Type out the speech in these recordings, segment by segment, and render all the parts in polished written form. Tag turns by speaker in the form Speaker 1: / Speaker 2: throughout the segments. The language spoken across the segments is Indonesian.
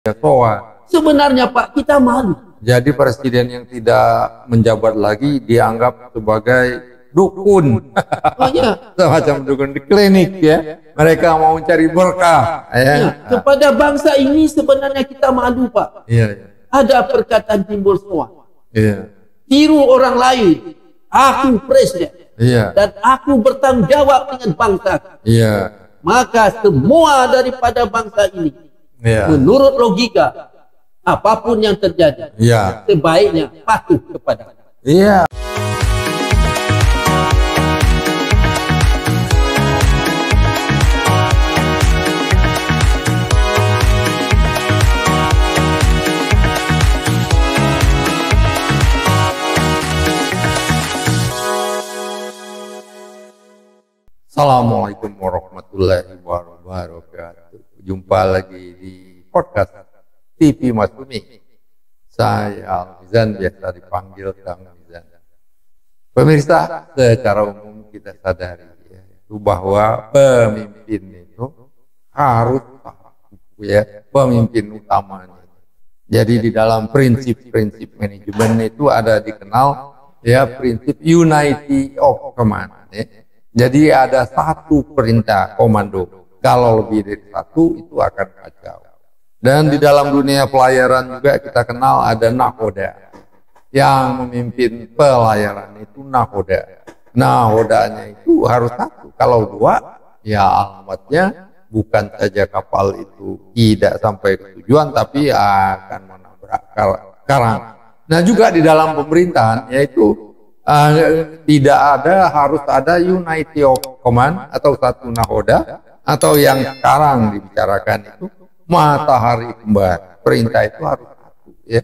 Speaker 1: Ya, soal.
Speaker 2: Sebenarnya Pak, kita malu.
Speaker 1: Jadi presiden yang tidak menjabat lagi dianggap sebagai dukun.
Speaker 2: Oh iya.
Speaker 1: Semacam dukun di klinik ya. Mereka mau mencari berkah.
Speaker 2: Ya, kepada bangsa ini sebenarnya kita malu Pak.
Speaker 1: Iya, iya.
Speaker 2: Ada perkataan timbul semua.
Speaker 1: Iya.
Speaker 2: Tiru orang lain. Aku presiden.
Speaker 1: Iya.
Speaker 2: Dan aku bertanggung jawab dengan bangsa.
Speaker 1: Iya.
Speaker 2: Maka semua daripada bangsa ini,
Speaker 1: Iya.
Speaker 2: menurut logika, apapun yang terjadi,
Speaker 1: Iya.
Speaker 2: sebaiknya patuh kepada.
Speaker 1: Iya. Assalamualaikum warahmatullahi wabarakatuh. Jumpa lagi di podcast TV Mas Bumi. Saya Al-Mizan, biasa dipanggil Kang Mizan. Pemirsa, secara umum kita sadari ya, bahwa pemimpin itu harus ya, pemimpin utamanya. Jadi di dalam prinsip-prinsip manajemen itu ada dikenal ya prinsip unity of command ya. Jadi ada satu perintah komando. Kalau lebih dari satu itu akan kacau. Dan di dalam dunia pelayaran juga kita kenal ada nahoda. Yang memimpin pelayaran itu nahoda. Nahodanya itu harus satu. Kalau dua, ya alamatnya bukan saja kapal itu tidak sampai ke tujuan, tapi akan menabrak karang. Nah juga di dalam pemerintahan yaitu tidak ada, harus ada unity of command atau satu nahoda, atau yang sekarang dibicarakan itu matahari kembar. Perintah itu harus satu ya.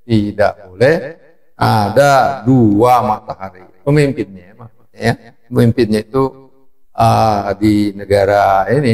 Speaker 1: Tidak boleh ada dua matahari. Pemimpinnya maksudnya ya. Pemimpinnya itu di negara ini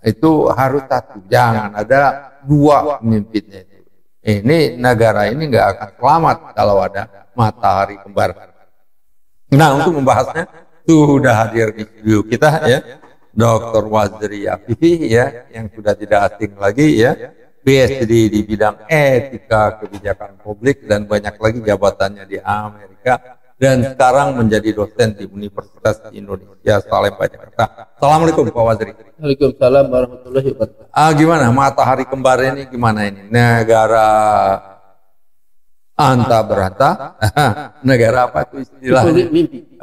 Speaker 1: itu harus satu. Jangan ada dua pemimpinnya itu. Ini negara ini nggak akan selamat kalau ada matahari kembar. Nah, untuk membahasnya sudah hadir di studio kita ya, Dr. Wazri Afifi ya, yang sudah tidak asing lagi ya, PhD di bidang etika kebijakan publik dan banyak lagi jabatannya di Amerika, dan sekarang menjadi dosen di Universitas Indonesia Salemba, Jakarta. Assalamualaikum Pak Wazri.
Speaker 2: Waalaikumsalam warahmatullahi wabarakatuh.
Speaker 1: Gimana matahari kembar ini, gimana ini? Negara anta beranta, negara apa itu istilahnya?
Speaker 2: Mimpi.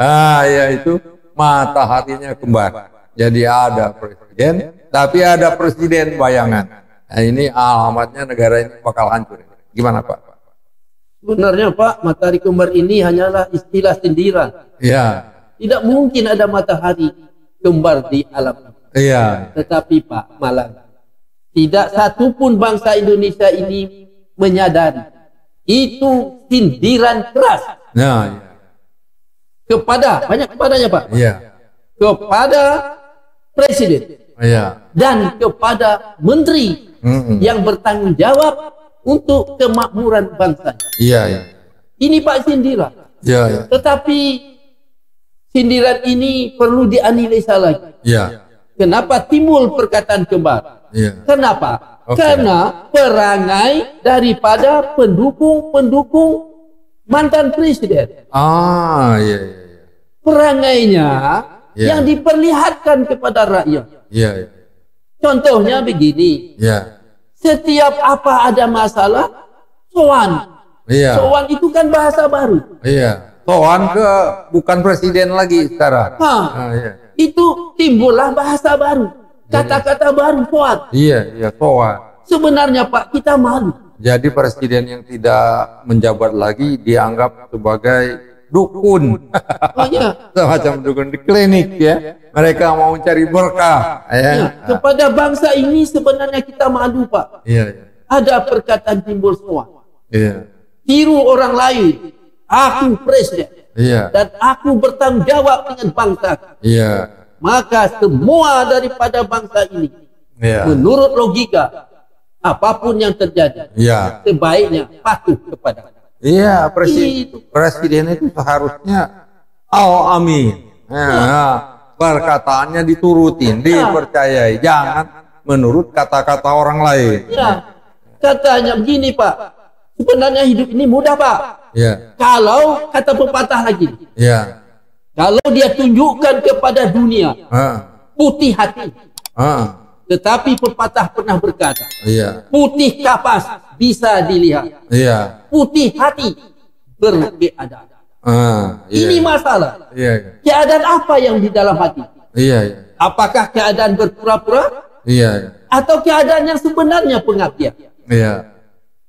Speaker 1: Ya itu mataharinya kembar. Jadi ada presiden, tapi ada presiden bayangan. Nah, ini alamatnya negara ini bakal hancur. Gimana Pak?
Speaker 2: Sebenarnya Pak, matahari kembar ini hanyalah istilah sindiran.
Speaker 1: Iya.
Speaker 2: Tidak mungkin ada matahari kembar di alam.
Speaker 1: Iya.
Speaker 2: Tetapi Pak, malah tidak satupun bangsa Indonesia ini menyadari itu sindiran keras.
Speaker 1: Nah, iya.
Speaker 2: Kepada, banyak kepadanya Pak.
Speaker 1: Iya.
Speaker 2: Kepada presiden.
Speaker 1: Iya.
Speaker 2: Dan kepada menteri yang bertanggung jawab untuk kemakmuran bangsa.
Speaker 1: Iya, iya.
Speaker 2: Ini Pak sindiran.
Speaker 1: Iya, iya.
Speaker 2: Tetapi sindiran ini perlu dianalisa lagi.
Speaker 1: Iya.
Speaker 2: Kenapa timbul perkataan kembar?
Speaker 1: Iya.
Speaker 2: Kenapa?
Speaker 1: Oke.
Speaker 2: Karena perangai daripada pendukung-pendukung mantan presiden.
Speaker 1: Iya, iya, iya.
Speaker 2: Perangainya
Speaker 1: Iya.
Speaker 2: yang diperlihatkan kepada rakyat.
Speaker 1: Iya, iya.
Speaker 2: Contohnya begini.
Speaker 1: Iya.
Speaker 2: Setiap apa ada masalah, sowan.
Speaker 1: Iya.
Speaker 2: Sowan itu kan bahasa baru.
Speaker 1: Iya. Soan ke bukan presiden lagi sekarang. Iya.
Speaker 2: Itu timbullah bahasa baru. Kata-kata baru, sowan.
Speaker 1: Iya, iya, soan.
Speaker 2: Sebenarnya Pak, kita malu.
Speaker 1: Jadi presiden yang tidak menjabat lagi dianggap sebagai dukun.
Speaker 2: Oh iya.
Speaker 1: Semacam dukun di klinik ya. Mereka mau mencari berkah ya.
Speaker 2: Ya, kepada bangsa ini sebenarnya kita malu Pak.
Speaker 1: Iya, iya.
Speaker 2: Ada perkataan timbul semua.
Speaker 1: Iya.
Speaker 2: Tiru orang lain. Aku presiden.
Speaker 1: Iya.
Speaker 2: Dan aku bertanggung jawab dengan bangsa.
Speaker 1: Iya.
Speaker 2: Maka semua daripada bangsa ini,
Speaker 1: Iya.
Speaker 2: menurut logika, apapun yang terjadi,
Speaker 1: Iya.
Speaker 2: sebaiknya patuh kepada.
Speaker 1: Iya, presiden itu seharusnya amin. Perkataannya diturutin, dipercayai, jangan menurut kata-kata orang lain.
Speaker 2: Ya, Katanya begini Pak, sebenarnya hidup ini mudah Pak.
Speaker 1: Iya.
Speaker 2: Kalau kata pepatah lagi,
Speaker 1: Iya.
Speaker 2: kalau dia tunjukkan kepada dunia putih hati, tetapi pepatah pernah berkata,
Speaker 1: Iya.
Speaker 2: putih kapas bisa dilihat,
Speaker 1: Iya.
Speaker 2: putih hati berkeadaan.
Speaker 1: Iya.
Speaker 2: Ini masalah.
Speaker 1: Iya.
Speaker 2: Keadaan apa yang di dalam hati?
Speaker 1: Iya.
Speaker 2: Apakah keadaan berpura-pura
Speaker 1: Iya.
Speaker 2: atau keadaan yang sebenarnya pengabdian?
Speaker 1: Iya.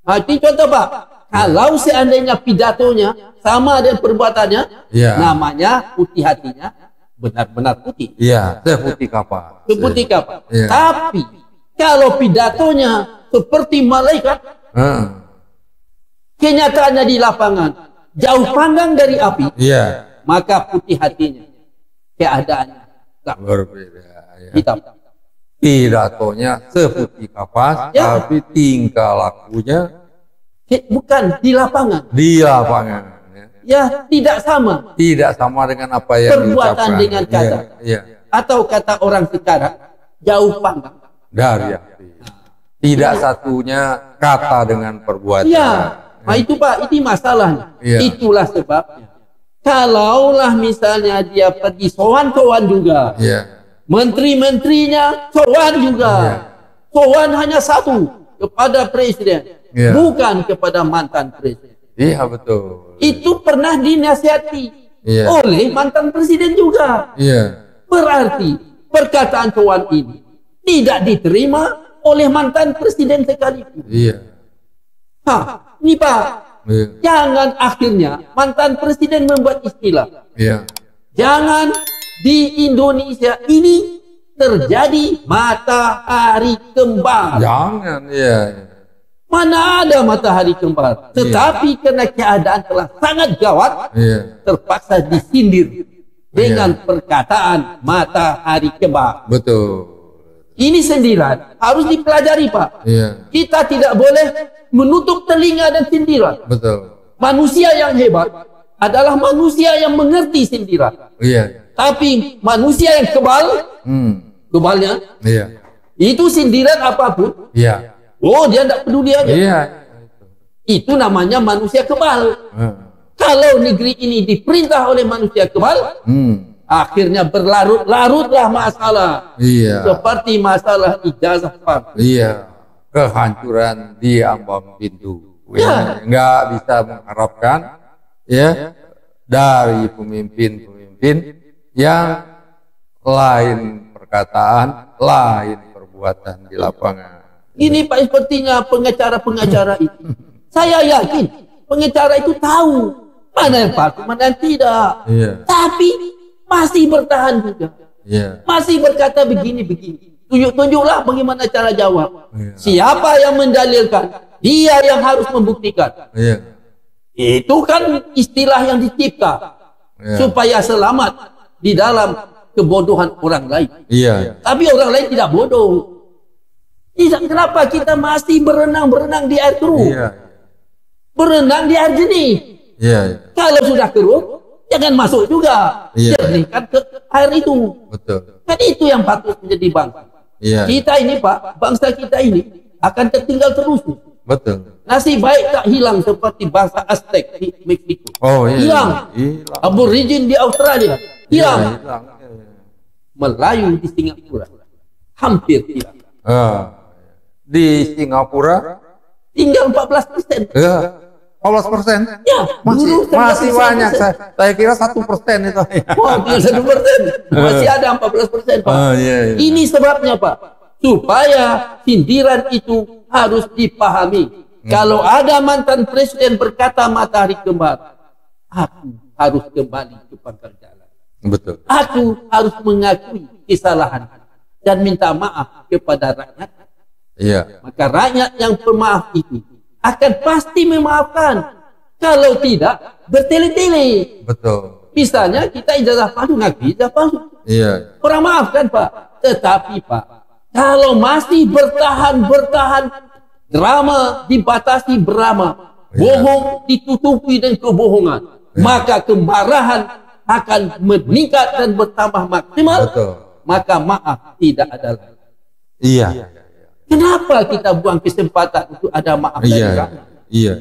Speaker 2: Ini contoh Pak, kalau seandainya pidatonya sama dengan perbuatannya,
Speaker 1: Iya.
Speaker 2: namanya putih hatinya benar-benar putih.
Speaker 1: Iya. Seputih kapas.
Speaker 2: Seputih kapas.
Speaker 1: Iya.
Speaker 2: Tapi kalau pidatonya seperti malaikat, kenyataannya di lapangan jauh panggang dari api,
Speaker 1: Iya.
Speaker 2: maka putih hatinya keadaannya
Speaker 1: Berbeda. Ya.
Speaker 2: hitam.
Speaker 1: Pidatonya seputih kapas,
Speaker 2: Ya.
Speaker 1: tapi tingkah lakunya
Speaker 2: Bukan di lapangan.
Speaker 1: di lapangan. Ya.
Speaker 2: Ya, tidak sama.
Speaker 1: Tidak sama dengan apa yang
Speaker 2: Perbuatan
Speaker 1: diucapkan.
Speaker 2: dengan kata.
Speaker 1: Iya.
Speaker 2: Atau kata orang sekarang, jauh panggang.
Speaker 1: Dari hati. Tidak satunya kata dengan perbuatan.
Speaker 2: Ya, nah itu Pak, ini masalahnya.
Speaker 1: Iya.
Speaker 2: Itulah sebabnya. Kalaulah misalnya dia pergi sowan-sowan juga,
Speaker 1: Iya.
Speaker 2: menteri-menterinya sowan juga,
Speaker 1: Iya.
Speaker 2: sowan hanya satu kepada presiden,
Speaker 1: Iya.
Speaker 2: bukan kepada mantan presiden.
Speaker 1: Iya, betul.
Speaker 2: Itu pernah dinasihati
Speaker 1: Iya.
Speaker 2: oleh mantan presiden juga.
Speaker 1: Iya.
Speaker 2: Berarti perkataan sowan ini tidak diterima oleh mantan presiden sekalipun.
Speaker 1: Iya.
Speaker 2: Ini Pak,
Speaker 1: Iya.
Speaker 2: jangan akhirnya mantan presiden membuat istilah.
Speaker 1: Iya.
Speaker 2: Jangan di Indonesia ini terjadi matahari kembar.
Speaker 1: Jangan, iya.
Speaker 2: Mana ada matahari kembar? Tetapi karena keadaan telah sangat gawat,
Speaker 1: Iya.
Speaker 2: terpaksa disindir dengan perkataan matahari kembar.
Speaker 1: Betul.
Speaker 2: Ini sindiran harus dipelajari Pak.
Speaker 1: Iya.
Speaker 2: Kita tidak boleh menutup telinga dan sindiran.
Speaker 1: Betul.
Speaker 2: Manusia yang hebat adalah manusia yang mengerti sindiran.
Speaker 1: Iya.
Speaker 2: Tapi manusia yang kebal, kebalnya,
Speaker 1: Iya.
Speaker 2: itu sindiran apapun,
Speaker 1: Iya.
Speaker 2: oh dia tidak peduli aja.
Speaker 1: Iya.
Speaker 2: Itu namanya manusia kebal. Kalau negeri ini diperintah oleh manusia kebal, akhirnya berlarut-larutlah masalah.
Speaker 1: Iya.
Speaker 2: Seperti masalah ijazah partai.
Speaker 1: Iya. Kehancuran di ambang pintu.
Speaker 2: Ya.
Speaker 1: Nggak bisa mengharapkan ya dari pemimpin-pemimpin yang lain perkataan, lain perbuatan di lapangan.
Speaker 2: Ini Pak sepertinya pengacara-pengacara itu. Saya yakin pengacara itu tahu mana yang palsu, mana yang tidak.
Speaker 1: Iya.
Speaker 2: Tapi masih bertahan juga.
Speaker 1: Iya.
Speaker 2: Masih berkata begini-begini. Tunjuk-tunjuklah bagaimana cara jawab.
Speaker 1: Iya.
Speaker 2: Siapa yang mendalilkan? Dia yang harus membuktikan.
Speaker 1: Iya.
Speaker 2: Itu kan istilah yang dicipta
Speaker 1: Iya.
Speaker 2: supaya selamat di dalam kebodohan orang lain.
Speaker 1: Iya.
Speaker 2: Tapi orang lain tidak bodoh. Tidak, kenapa kita masih berenang-berenang di air keruh?
Speaker 1: Iya.
Speaker 2: Berenang di air jernih.
Speaker 1: Iya.
Speaker 2: Kalau sudah keruh, jangan masuk juga.
Speaker 1: Iya.
Speaker 2: Jernihkan ke air itu.
Speaker 1: Betul.
Speaker 2: Kan itu yang patut menjadi bangsa.
Speaker 1: Iya.
Speaker 2: Kita ini Pak, bangsa kita ini akan tertinggal terus.
Speaker 1: Betul.
Speaker 2: Nasib baik tak hilang seperti bangsa Aztec di Meksiko.
Speaker 1: Oh iya.
Speaker 2: Hilang.
Speaker 1: Hilang.
Speaker 2: Aborigin di Australia.
Speaker 1: Iya,
Speaker 2: Hilang.
Speaker 1: hilang.
Speaker 2: Melayu di Singapura. Hampir hilang.
Speaker 1: Di Singapura
Speaker 2: Tinggal 14%.
Speaker 1: 14%.
Speaker 2: Ya,
Speaker 1: Masih
Speaker 2: dulu
Speaker 1: masih
Speaker 2: 13%.
Speaker 1: banyak. Saya kira 1% itu.
Speaker 2: Wah, tinggal 1%. Masih ada 14%, Pak.
Speaker 1: Iya, iya.
Speaker 2: Ini sebabnya, Pak. Supaya sindiran itu harus dipahami. Kalau ada mantan presiden berkata matahari kembar, aku harus kembali ke pangkal jalan.
Speaker 1: Betul.
Speaker 2: Aku harus mengakui kesalahan dan minta maaf kepada rakyat.
Speaker 1: Iya.
Speaker 2: Maka rakyat yang pemaaf itu akan pasti memaafkan. Kalau tidak, bertele-tele.
Speaker 1: Betul.
Speaker 2: Misalnya kita ijazah palsu, ngaku ijazah palsu.
Speaker 1: Iya.
Speaker 2: Orang maafkan, Pak. Tetapi, Pak, kalau masih bertahan, drama dibatasi drama, bohong ditutupi dengan kebohongan, maka kemarahan akan meningkat dan bertambah maksimal.
Speaker 1: Betul.
Speaker 2: Maka maaf tidak ada lagi.
Speaker 1: Iya.
Speaker 2: Kenapa kita buang kesempatan untuk ada maaf dari
Speaker 1: Iya.
Speaker 2: rakyat?
Speaker 1: Iya.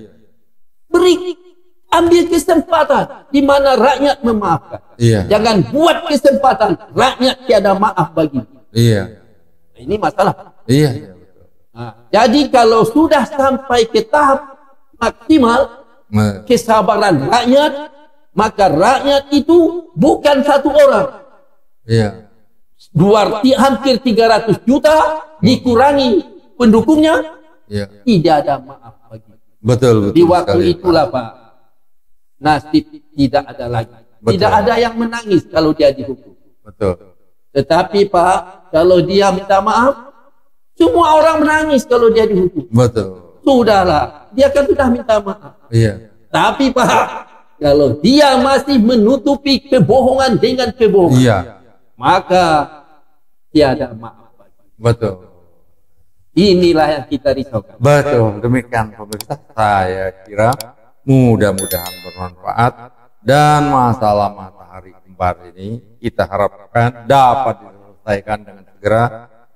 Speaker 2: Ambil kesempatan di mana rakyat memaafkan.
Speaker 1: Iya.
Speaker 2: Jangan buat kesempatan rakyat tiada maaf bagi.
Speaker 1: Iya.
Speaker 2: Ini masalah.
Speaker 1: Iya.
Speaker 2: Jadi kalau sudah sampai ke tahap maksimal kesabaran rakyat, maka rakyat itu bukan satu orang.
Speaker 1: Iya.
Speaker 2: Hampir 300 juta dikurangi pendukungnya,
Speaker 1: Iya.
Speaker 2: tidak ada maaf bagi.
Speaker 1: Betul.
Speaker 2: Di waktu
Speaker 1: sekali,
Speaker 2: itulah
Speaker 1: Pak.
Speaker 2: Pak, nasib tidak ada lagi.
Speaker 1: Betul.
Speaker 2: Tidak ada yang menangis kalau dia dihukum.
Speaker 1: Betul.
Speaker 2: Tetapi Pak, kalau dia minta maaf, semua orang menangis kalau dia dihukum.
Speaker 1: Betul.
Speaker 2: Sudahlah, dia kan sudah minta maaf.
Speaker 1: Iya.
Speaker 2: Tapi Pak, kalau dia masih menutupi kebohongan dengan kebohongan,
Speaker 1: Iya.
Speaker 2: maka tiada maaf bagi.
Speaker 1: Betul.
Speaker 2: Inilah yang kita risaukan.
Speaker 1: Betul. Demikian pemirsa, saya kira mudah-mudahan bermanfaat dan masalah matahari kembar ini kita harapkan dapat diselesaikan dengan segera.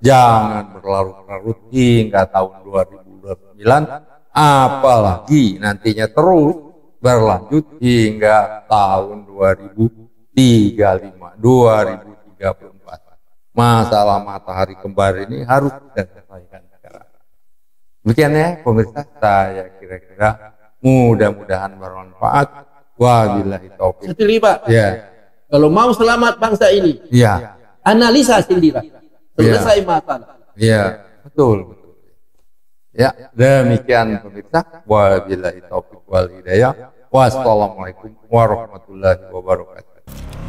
Speaker 1: Jangan berlarut-larut hingga tahun 2029, apalagi nantinya terus berlanjut hingga tahun 2035, 2034. Masalah matahari kembar ini harus kita selesaikan segera. Demikian ya pemirsa, saya kira-kira mudah-mudahan bermanfaat. Wabillahi taufiq.
Speaker 2: Satu lagi Pak,
Speaker 1: Ya,
Speaker 2: kalau mau selamat bangsa ini,
Speaker 1: ya,
Speaker 2: analisa sendiri. Selesai masalah.
Speaker 1: ya, betul. Ya, demikian pemirsa. Wabillahi taufiq wal hidayah. Wassalamualaikum warahmatullahi wabarakatuh.